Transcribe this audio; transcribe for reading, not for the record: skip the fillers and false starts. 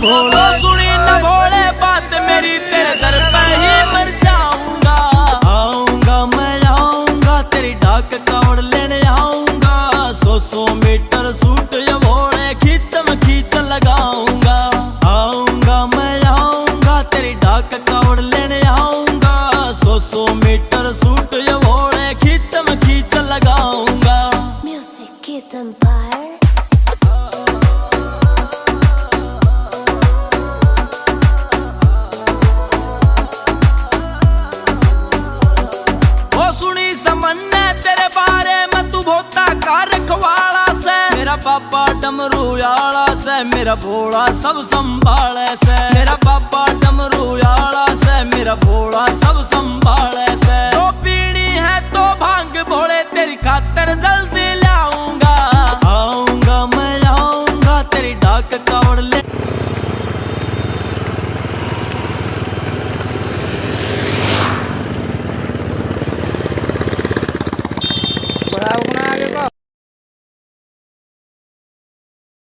भोले। सुनी न भोले बात मेरी, तेरे दर पे ही मर जाऊंगा। आऊंगा मैं आऊंगा, तेरी डाक कावड़ लेने आऊंगा। 100 मीटर सूट ये भोले खींचम खींच लगाऊंगा। आऊंगा मैं आऊंगा, तेरी डाक कावड़ लेने आऊंगा। 100 मीटर सूट ये भोले खींचम खींच लगाऊंगा। Music Kid Empire. सुनी समन्ने तेरे बारे में तू भोता का रखवाला से। मेरा पापा डमरू आला से, मेरा भोला सब संभाले से। मेरा पापा डमरू आला से, मेरा भोला सब संभाले से। तो पीनी है तो भांग भोले, तेरी खातर जल्दी लाऊंगा। आऊंगा मैं आऊंगा, तेरी डाक कावड़ ले